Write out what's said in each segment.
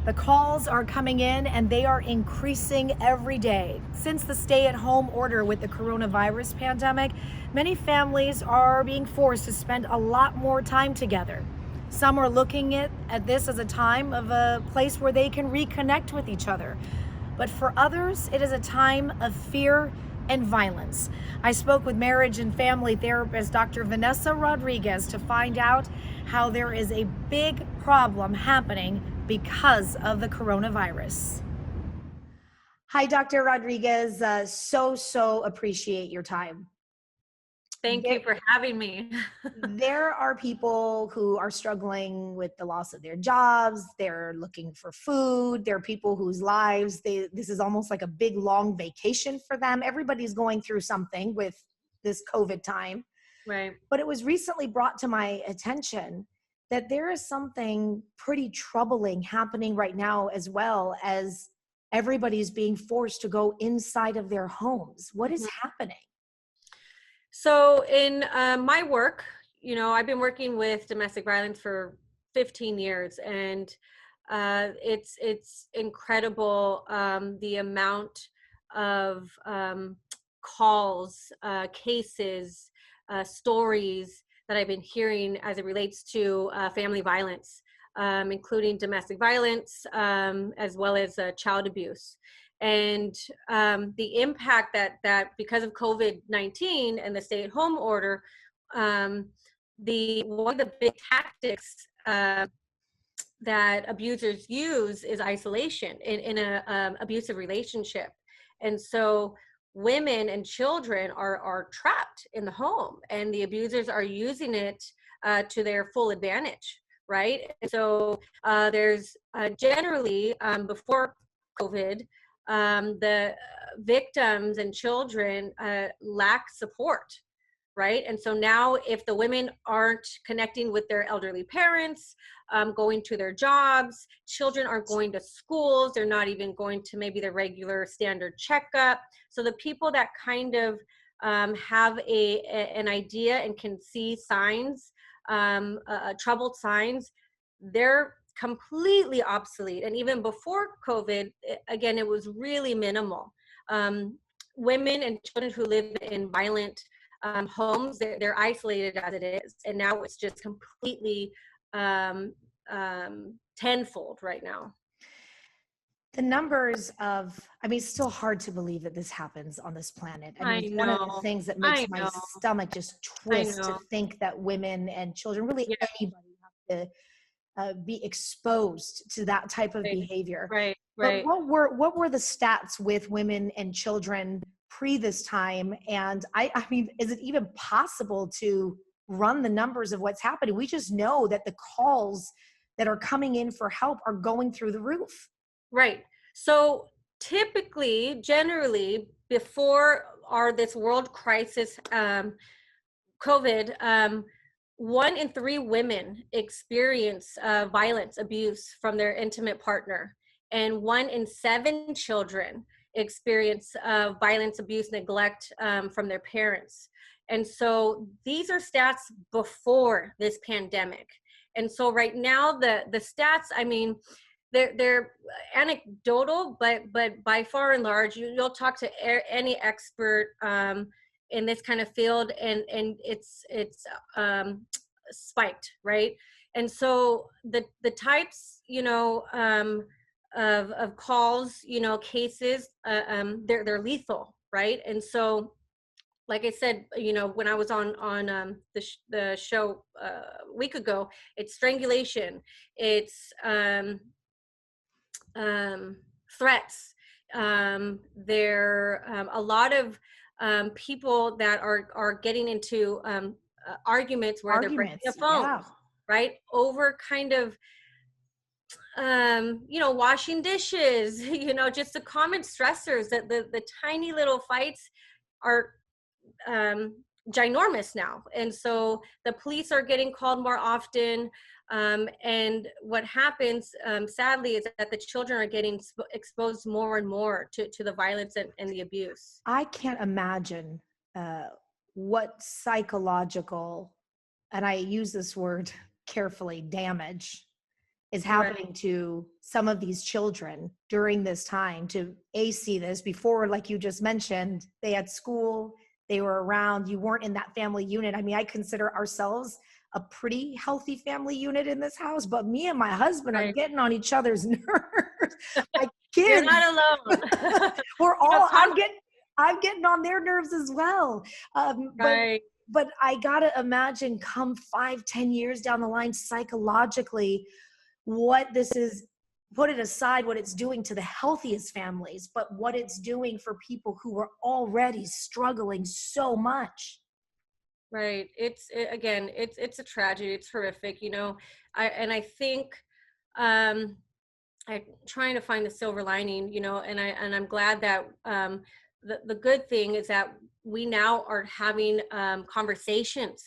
The calls are coming in and they are increasing every day. Since the stay-at-home order with the coronavirus pandemic, many families are being forced to spend a lot more time together. Some are looking at this as a time of a place where they can reconnect with each other. But for others, it is a time of fear and violence. I spoke with marriage and family therapist Dr. Vanessa Rodriguez to find out how there is a big problem happening because of the coronavirus. Hi, Dr. Rodriguez. So appreciate your time. Thank you for having me. There are people who are struggling with the loss of their jobs. They're looking for food. There are people whose lives, this is almost like a big, long vacation for them. Everybody's going through something with this COVID time. Right. But it was recently brought to my attention that there is something pretty troubling happening right now, as well as everybody's being forced to go inside of their homes. What is happening? So in my work, I've been working with domestic violence for 15 years, and it's incredible the amount of calls, cases, stories that I've been hearing as it relates to family violence, including domestic violence, as well as child abuse. And the impact that because of COVID-19 and the stay-at-home order, one of the big tactics that abusers use is isolation in a abusive relationship. And so women and children are trapped in the home, and the abusers are using it to their full advantage, right? And so there's generally, before COVID, the victims and children lack support, right? And so now if the women aren't connecting with their elderly parents, going to their jobs, children aren't going to schools, they're not even going to maybe the regular standard checkup. So the people that kind of have an idea and can see signs, troubled signs, they're completely obsolete. And even before COVID, again, it was really minimal. Women and children who live in violent homes, they're isolated as it is, and now it's just completely tenfold right now. The numbers of, it's still hard to believe that this happens on this planet. It's one of the things that makes my stomach just twist to think that women and children, really anybody, have to be exposed to that type of behavior. Right. But what were the stats with women and children pre this time? And I mean, is it even possible to run the numbers of what's happening? We just know that the calls that are coming in for help are going through the roof. Right. So typically, generally, before this world crisis, COVID, 1 in 3 women experience violence, abuse from their intimate partner, and 1 in 7 children experience violence, abuse, neglect from their parents. And so these are stats before this pandemic. And so right now, the stats, I mean, they're anecdotal, but by far and large, you'll talk to any expert in this kind of field, and it's spiked, right? And so the types, of calls, cases, they're lethal, right? And so, like I said, when I was on the show a week ago, it's strangulation, it's threats. There a lot of people that are getting into arguments where they're breaking a phone, right, over kind of washing dishes, just the common stressors, that the tiny little fights are ginormous now. And so the police are getting called more often. And what happens, sadly, is that the children are getting exposed more and more to the violence and the abuse. I can't imagine what psychological, and I use this word carefully, damage is Right. happening to some of these children during this time to see this before, like you just mentioned, they had school, they were around, you weren't in that family unit. I mean, I consider ourselves a pretty healthy family unit in this house, but me and my husband are Right. getting on each other's nerves. My You're kids, not alone. we're You know, all, I'm getting on their nerves as well. But right. I gotta imagine come 5, 10 years down the line, psychologically, what this is, put it aside what it's doing to the healthiest families, but what it's doing for people who are already struggling so much. Right. Again, it's a tragedy. It's horrific, you know. I think um I'm trying to find the silver lining, you know, and I'm glad that the good thing is that we now are having conversations.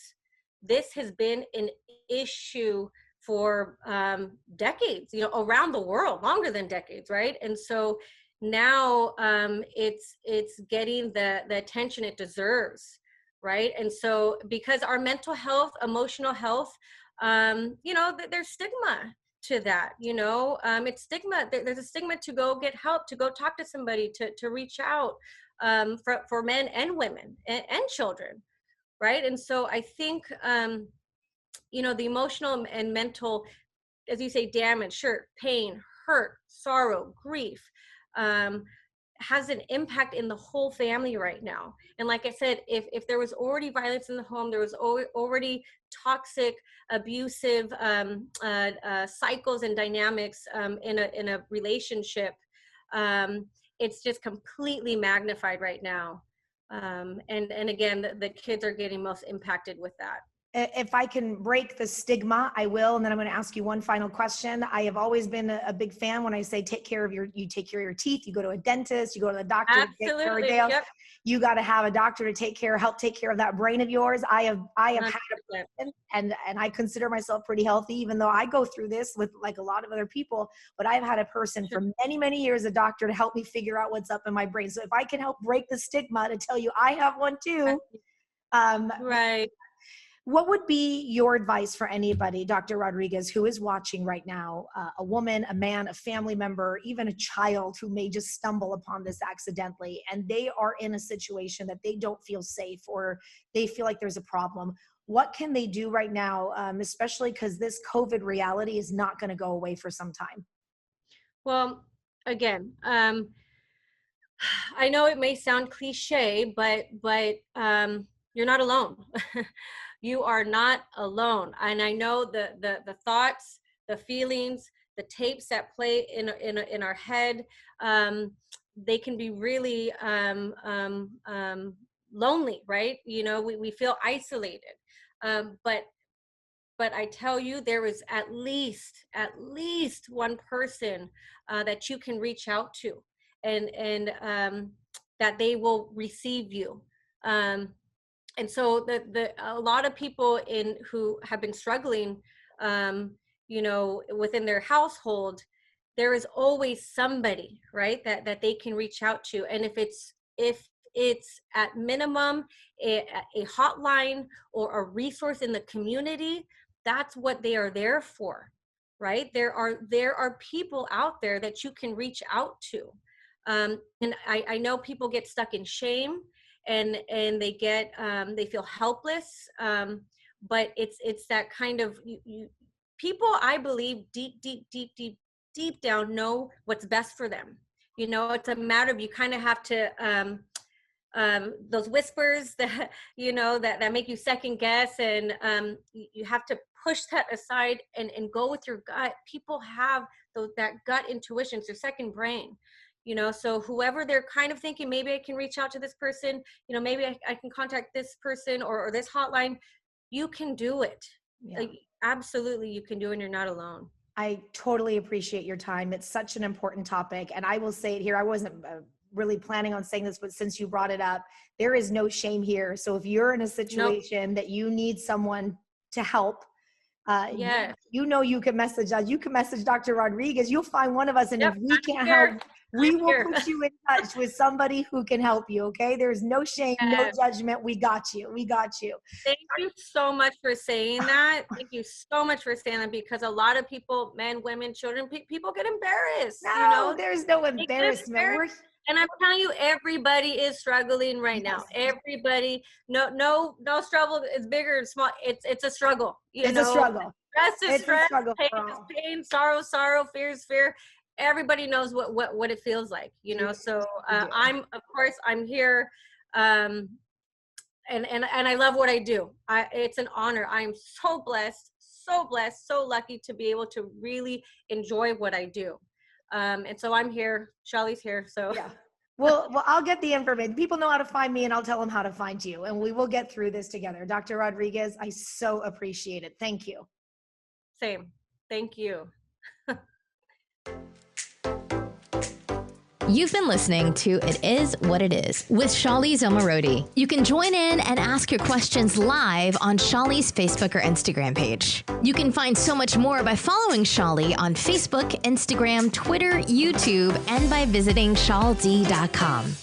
This has been an issue for decades, you know, around the world, longer than decades, right? And so now it's getting the attention it deserves, right? And so because our mental health, emotional health, you know, there's stigma to that, you know. It's stigma, there's a stigma to go get help, to go talk to somebody, to reach out, for men and women and children, right? And so I think you know, the emotional and mental, as you say, damage, sure, pain, hurt, sorrow, grief, um, has an impact in the whole family right now. And like I said, if there was already violence in the home, there was already toxic, abusive cycles and dynamics in a relationship, um, it's just completely magnified right now. And again, the kids are getting most impacted with that. If I can break the stigma, I will. And then I'm going to ask you one final question. I have always been a big fan when I say you take care of your teeth, you go to a dentist, you go to the doctor to get care of Absolutely. nails. Yep. You got to have a doctor to help take care of that brain of yours. I have had 100%. a person, and I consider myself pretty healthy, even though I go through this with like a lot of other people, but I've had a person Sure. for many, many years, a doctor, to help me figure out what's up in my brain. So if I can help break the stigma to tell you I have one too, um, Right. what would be your advice for anybody, Dr. Rodriguez, who is watching right now, a woman, a man, a family member, even a child who may just stumble upon this accidentally, and they are in a situation that they don't feel safe or they feel like there's a problem? What can they do right now, especially because this COVID reality is not going to go away for some time? Well, again, I know it may sound cliche, but you're not alone. You are not alone. And I know the thoughts, the feelings, the tapes that play in our head, um, they can be really lonely, right? You know, we feel isolated. But I tell you, there is at least one person that you can reach out to, and that they will receive you. Um, and so the a lot of people in who have been struggling, um, you know, within their household, there is always somebody, right, that they can reach out to. And if it's at minimum a hotline or a resource in the community, that's what they are there for, right? There are people out there that you can reach out to. And I know people get stuck in shame, and they feel helpless, but it's that kind of, people, I believe, deep down know what's best for them. You know, it's a matter of, you kind of have to, those whispers that, you know, that make you second guess, and you have to push that aside and go with your gut. People have that gut intuition. It's your second brain, you know. So whoever they're kind of thinking, maybe I can reach out to this person, you know, maybe I can contact this person or this hotline, you can do it. Yeah. Like, absolutely, you can do it, and you're not alone. I totally appreciate your time. It's such an important topic. And I will say it here. I wasn't really planning on saying this, but since you brought it up, there is no shame here. So if you're in a Nope. situation that you need someone to help, Yes. you know, you can message us. You can message Dr. Rodriguez. You'll find one of us. And if Yep, we I'm can't help, here. We I'm will here. put you in touch with somebody who can help you, okay? There's no shame, no judgment. We got you. We got you. Thank you so much for saying that. Thank you so much for saying that, because a lot of people, men, women, children, people get embarrassed, No, there's no They get embarrassment. embarrassed. And I'm telling you, everybody is struggling right now. Everybody, no struggle is bigger and small. It's a struggle, It's a struggle. Stress is It's a stress, struggle pain for is all. pain, sorrow, fear is fear. Everybody knows what it feels like, So I'm here, and I love what I do. It's an honor. I am so blessed, so lucky to be able to really enjoy what I do. And so I'm here. Shelly's here. So Yeah. Well, I'll get the information. People know how to find me, and I'll tell them how to find you, and we will get through this together. Dr. Rodriguez, I so appreciate it. Thank you. same. Thank you. You've been listening to It Is What It Is with Shali Zomarodi. You can join in and ask your questions live on Shali's Facebook or Instagram page. You can find so much more by following Shali on Facebook, Instagram, Twitter, YouTube, and by visiting shalz.com.